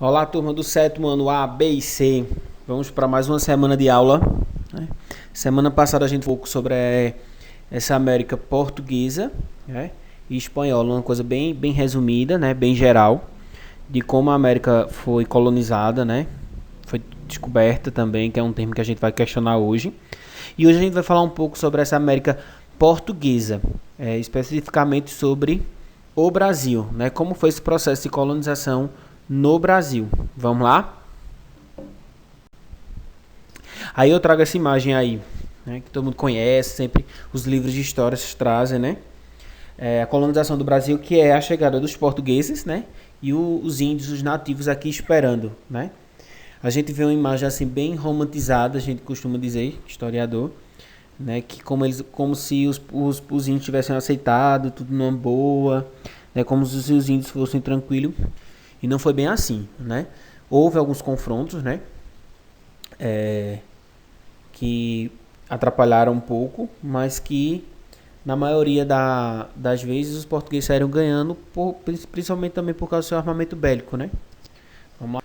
Olá, turma do sétimo ano A, B e C. Vamos para mais uma semana de aula. Semana passada a gente falou um pouco sobre essa América portuguesa, né, e espanhola, uma coisa bem resumida, né, bem geral, de como a América foi colonizada, né, foi descoberta também, que é um termo que a gente vai questionar hoje. E hoje a gente vai falar um pouco sobre essa América portuguesa, especificamente sobre o Brasil, né, como foi esse processo de colonização no Brasil. Vamos lá? Aí eu trago essa imagem aí, né, que todo mundo conhece, sempre os livros de história trazem, né? A colonização do Brasil, que é a chegada dos portugueses, né? E os índios, os nativos aqui esperando, né? A gente vê uma imagem assim bem romantizada, a gente costuma dizer, historiador, né? Que como se os índios tivessem aceitado tudo numa boa, né? Como se os índios fossem tranquilos. E não foi bem assim, né? Houve alguns confrontos, né? Que atrapalharam um pouco, mas que na maioria das vezes os portugueses saíram ganhando, principalmente também por causa do seu armamento bélico, né? Vamos lá.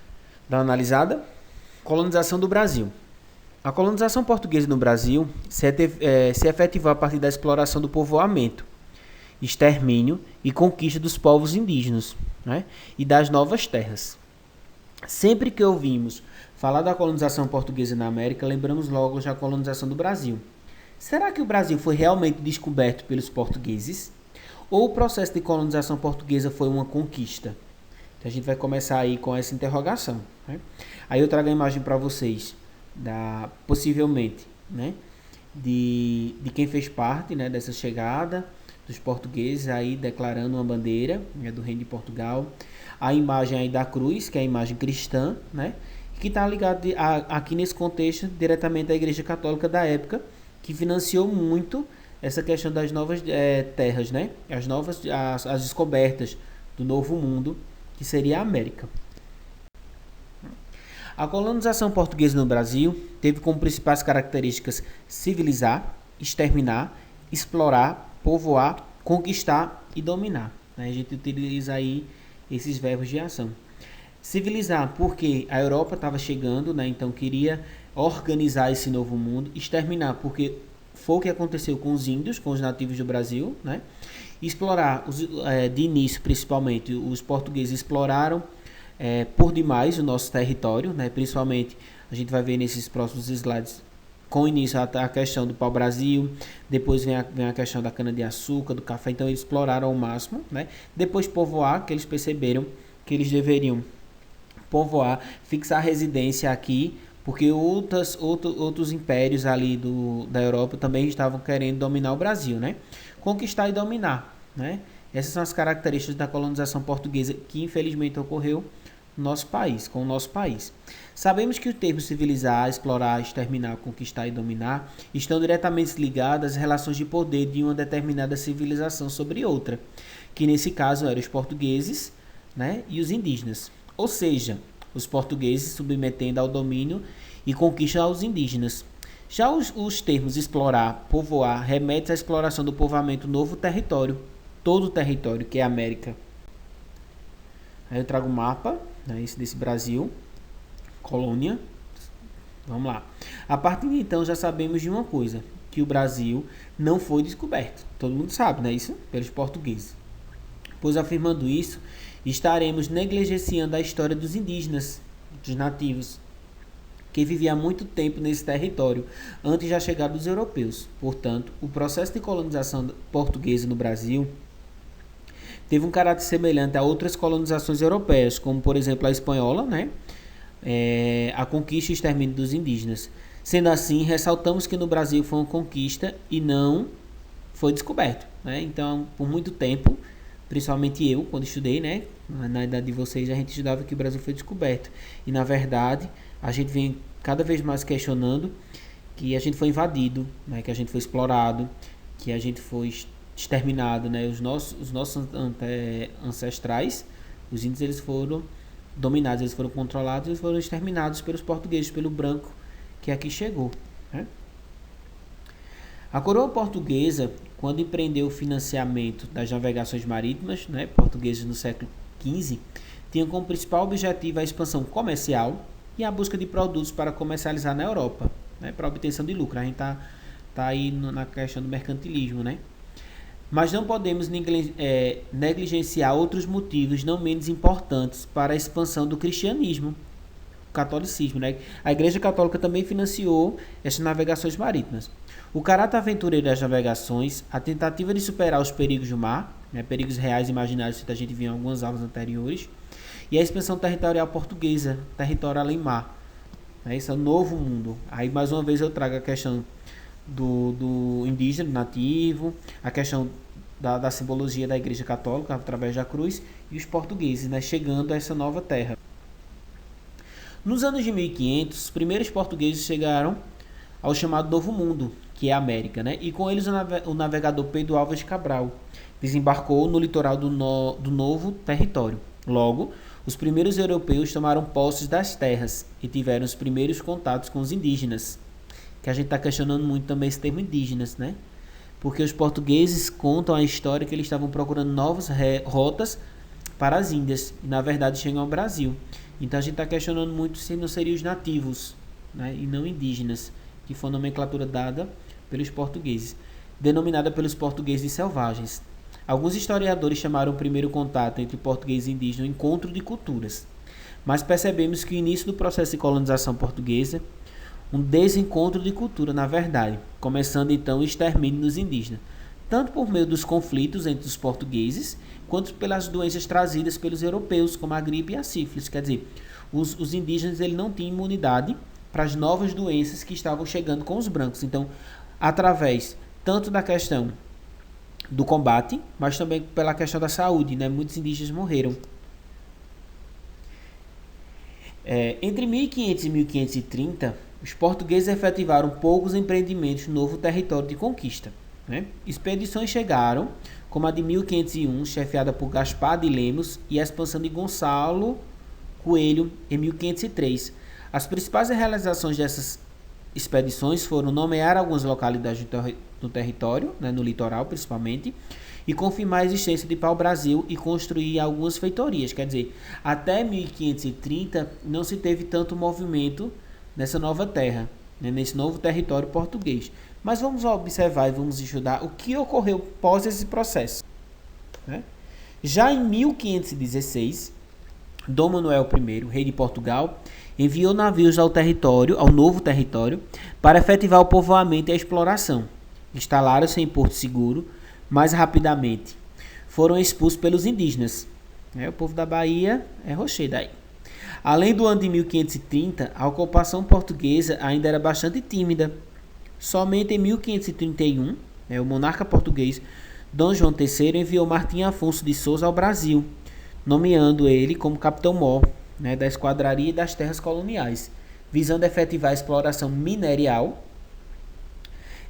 Dar uma analisada. Colonização do Brasil. A colonização portuguesa no Brasil se efetivou a partir da exploração do povoamento, extermínio e conquista dos povos indígenas, né, e das novas terras. Sempre que ouvimos falar da colonização portuguesa na América, lembramos logo da colonização do Brasil. Será que o Brasil foi realmente descoberto pelos portugueses? Ou o processo de colonização portuguesa foi uma conquista? Então a gente vai começar aí com essa interrogação, né? Aí eu trago a imagem para vocês, possivelmente, né, de quem fez parte, né, dessa chegada dos portugueses aí declarando uma bandeira, né, do Reino de Portugal. A imagem aí da cruz, que é a imagem cristã, né, que está ligada aqui nesse contexto diretamente à Igreja Católica da época, que financiou muito essa questão das novas terras, né, as descobertas do novo mundo, que seria a América. A colonização portuguesa no Brasil teve como principais características civilizar, exterminar, explorar, povoar, conquistar e dominar. A gente utiliza aí esses verbos de ação. Civilizar, porque a Europa estava chegando, né, então queria organizar esse novo mundo. Exterminar, porque foi o que aconteceu com os índios, com os nativos do Brasil, né? Explorar, de início principalmente, os portugueses exploraram por demais o nosso território, né? Principalmente a gente vai ver nesses próximos slides com início a questão do pau-brasil, depois vem a questão da cana-de-açúcar, do café, então eles exploraram ao máximo, né? Depois povoar, que eles perceberam que eles deveriam povoar, fixar residência aqui, porque outros impérios ali da Europa também estavam querendo dominar o Brasil, né? Conquistar e dominar, né? Essas são as características da colonização portuguesa que infelizmente ocorreu no nosso país, com o nosso país. Sabemos que os termos civilizar, explorar, exterminar, conquistar e dominar estão diretamente ligados às relações de poder de uma determinada civilização sobre outra, que nesse caso eram os portugueses, né, e os indígenas. Ou seja, os portugueses submetendo ao domínio e conquista aos indígenas. Já os termos explorar, povoar, remetem à exploração do povoamento novo território, todo o território que é a América. Aí eu trago o mapa, né, esse desse Brasil, colônia. Vamos lá. A partir de então já sabemos de uma coisa, que o Brasil não foi descoberto. Todo mundo sabe, né, isso? Pelos portugueses. Pois afirmando isso, estaremos negligenciando a história dos indígenas, dos nativos, que viviam há muito tempo nesse território, antes da chegada dos europeus. Portanto, o processo de colonização portuguesa no Brasil teve um caráter semelhante a outras colonizações europeias, como por exemplo a espanhola, né? A conquista e extermínio dos indígenas. Sendo assim, ressaltamos que no Brasil foi uma conquista e não foi descoberto, né? Então, por muito tempo, principalmente eu, quando estudei, né, na idade de vocês, a gente estudava que o Brasil foi descoberto. E na verdade, a gente vem cada vez mais questionando que a gente foi invadido, né, que a gente foi explorado, que a gente foi exterminado, né? Os nossos ancestrais, os índios, eles foram dominados, eles foram controlados, eles foram exterminados pelos portugueses, pelo branco que aqui chegou, né? A coroa portuguesa, quando empreendeu o financiamento das navegações marítimas, né, portugueses no século XV, tinham como principal objetivo a expansão comercial e a busca de produtos para comercializar na Europa, né, para obtenção de lucro. A gente tá aí na questão do mercantilismo, né? Mas não podemos negligenciar outros motivos não menos importantes para a expansão do cristianismo, o catolicismo, né? A Igreja Católica também financiou essas navegações marítimas. O caráter aventureiro das navegações, a tentativa de superar os perigos do mar, né, perigos reais e imaginários que a gente viu em algumas aulas anteriores, e a expansão territorial portuguesa, território além mar. Esse é o novo mundo. Aí mais uma vez eu trago a questão do indígena, do nativo, a questão da simbologia da Igreja Católica através da cruz e os portugueses, né, chegando a essa nova terra. Nos anos de 1500, os primeiros portugueses chegaram ao chamado Novo Mundo, que é a América, né? E com eles o navegador Pedro Álvares de Cabral desembarcou no litoral do novo território. Logo, os primeiros europeus tomaram posse das terras e tiveram os primeiros contatos com os indígenas, que a gente está questionando muito também esse termo indígenas, né? Porque os portugueses contam a história que eles estavam procurando novas rotas para as Índias e na verdade chegam ao Brasil. Então a gente está questionando muito se não seriam os nativos, né, e não indígenas, que foi a nomenclatura dada pelos portugueses, denominada pelos portugueses de selvagens. Alguns historiadores chamaram o primeiro contato entre português e indígena um encontro de culturas, mas percebemos que o início do processo de colonização portuguesa um desencontro de cultura, na verdade, começando então o extermínio dos indígenas, tanto por meio dos conflitos entre os portugueses, quanto pelas doenças trazidas pelos europeus, como a gripe e a sífilis. Quer dizer, os indígenas ele não tinham imunidade para as novas doenças que estavam chegando com os brancos. Então, através tanto da questão do combate, mas também pela questão da saúde, né? Muitos indígenas morreram. Entre 1500 e 1530, os portugueses efetivaram poucos empreendimentos no novo território de conquista, né? Expedições chegaram, como a de 1501, chefiada por Gaspar de Lemos, e a expansão de Gonçalo Coelho, em 1503. As principais realizações dessas expedições foram nomear algumas localidades do território, né, no litoral principalmente, e confirmar a existência de pau-brasil e construir algumas feitorias. Quer dizer, até 1530 não se teve tanto movimento nessa nova terra, né, nesse novo território português. Mas vamos observar e vamos estudar o que ocorreu pós esse processo, né? Já em 1516, Dom Manuel I, rei de Portugal, enviou navios ao novo território, para efetivar o povoamento e a exploração. Instalaram-se em Porto Seguro, mais rapidamente foram expulsos pelos indígenas. O povo da Bahia é rochedo daí. Além do ano de 1530, a ocupação portuguesa ainda era bastante tímida. Somente em 1531, o monarca português Dom João III enviou Martim Afonso de Souza ao Brasil, nomeando ele como capitão-mor, né, da esquadraria e das terras coloniais, visando efetivar a exploração mineral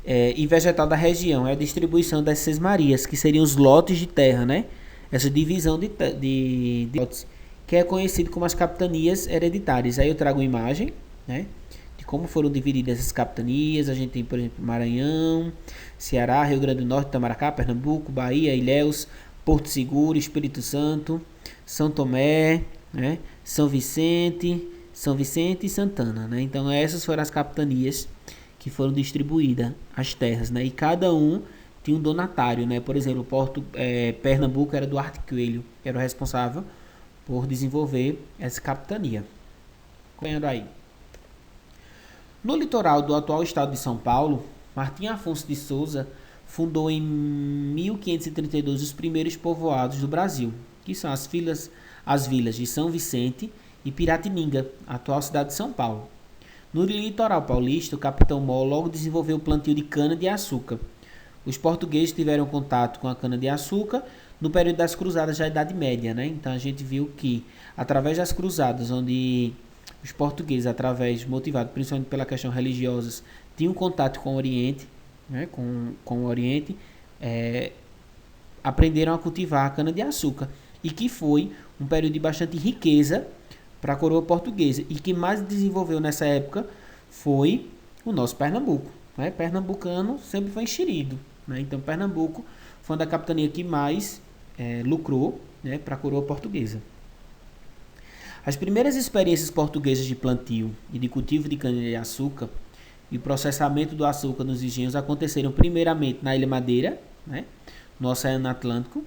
e vegetal da região, a distribuição das sesmarias, que seriam os lotes de terra, né? Essa divisão de lotes, que é conhecido como as capitanias hereditárias. Aí eu trago uma imagem, né, de como foram divididas essas capitanias. A gente tem, por exemplo, Maranhão, Ceará, Rio Grande do Norte, Itamaracá, Pernambuco, Bahia, Ilhéus, Porto Seguro, Espírito Santo, São Tomé, né, São Vicente e Santana, né? Então essas foram as capitanias que foram distribuídas as terras, né? E cada um tinha um donatário, né? Por exemplo, Pernambuco era Duarte Coelho, que era o responsável por desenvolver essa capitania. Acompanhando aí. No litoral do atual estado de São Paulo, Martim Afonso de Souza fundou em 1532 os primeiros povoados do Brasil, que são as vilas de São Vicente e Piratininga, atual cidade de São Paulo. No litoral paulista, o capitão Mó logo desenvolveu o plantio de cana-de-açúcar. Os portugueses tiveram contato com a cana-de-açúcar no período das cruzadas da Idade Média, né? Então a gente viu que, através das cruzadas, onde os portugueses, motivados principalmente pela questão religiosa, tinham contato com o Oriente, né? com o Oriente, aprenderam a cultivar a cana-de-açúcar, e que foi um período de bastante riqueza para a coroa portuguesa, e que mais desenvolveu nessa época foi o nosso Pernambuco, né? Pernambucano sempre foi enxerido, né? Então Pernambuco foi uma da capitania que mais lucrou, né, para a coroa portuguesa. As primeiras experiências portuguesas de plantio e de cultivo de cana-de-açúcar e processamento do açúcar nos engenhos aconteceram primeiramente na Ilha Madeira, né, no Oceano Atlântico,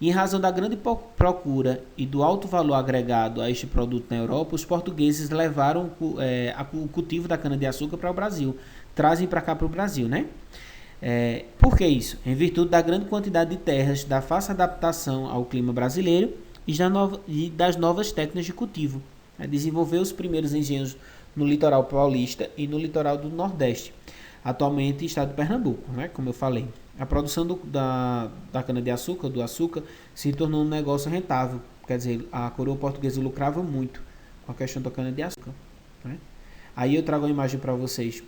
e em razão da grande procura e do alto valor agregado a este produto na Europa, os portugueses levaram o cultivo da cana-de-açúcar para o Brasil, trazem para cá para o Brasil, né? Por que isso? Em virtude da grande quantidade de terras, da fácil adaptação ao clima brasileiro e das novas técnicas de cultivo. Desenvolveu os primeiros engenhos no litoral paulista e no litoral do Nordeste, atualmente estado de Pernambuco, né, como eu falei. A produção da cana-de-açúcar, do açúcar, se tornou um negócio rentável. Quer dizer, a coroa portuguesa lucrava muito com a questão da cana-de-açúcar, né? Aí eu trago uma imagem para vocês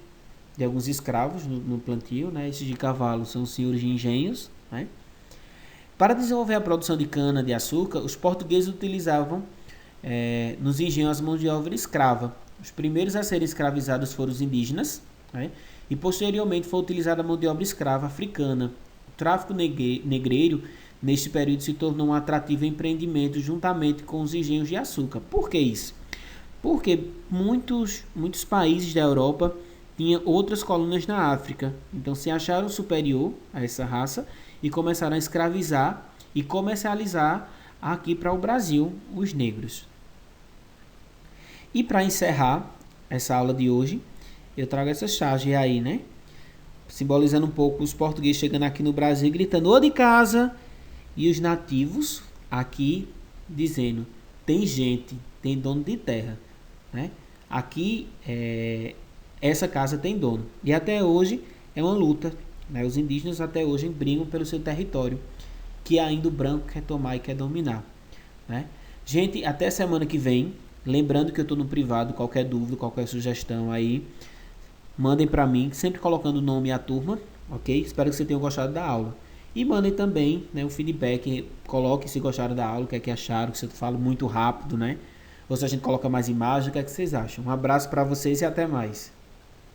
de alguns escravos no plantio, né? Esses de cavalo são os senhores de engenhos, né? Para desenvolver a produção de cana-de-açúcar, os portugueses utilizavam nos engenhos as mãos de obra escrava. Os primeiros a serem escravizados foram os indígenas, né? E posteriormente foi utilizada a mão de obra escrava africana. O tráfico negreiro, neste período, se tornou um atrativo empreendimento juntamente com os engenhos de açúcar. Por que isso? Porque muitos países da Europa tinham outras colônias na África. Então se acharam superior a essa raça e começaram a escravizar e comercializar aqui para o Brasil os negros. E para encerrar essa aula de hoje, eu trago essa charge aí, né? Simbolizando um pouco os portugueses chegando aqui no Brasil, gritando "Ô de casa!" E os nativos aqui dizendo "Tem gente, tem dono de terra", né? Aqui, essa casa tem dono. E até hoje é uma luta, né? Os indígenas até hoje brigam pelo seu território, que ainda o branco quer tomar e quer dominar, né? Gente, até semana que vem. Lembrando que eu estou no privado, qualquer dúvida, qualquer sugestão aí, mandem para mim, sempre colocando o nome e a turma, ok? Espero que vocês tenham gostado da aula. E mandem também, né, o feedback, coloquem se gostaram da aula, o que é que acharam, que você fala muito rápido, né? Ou se a gente coloca mais imagem, o que é que vocês acham? Um abraço para vocês e até mais.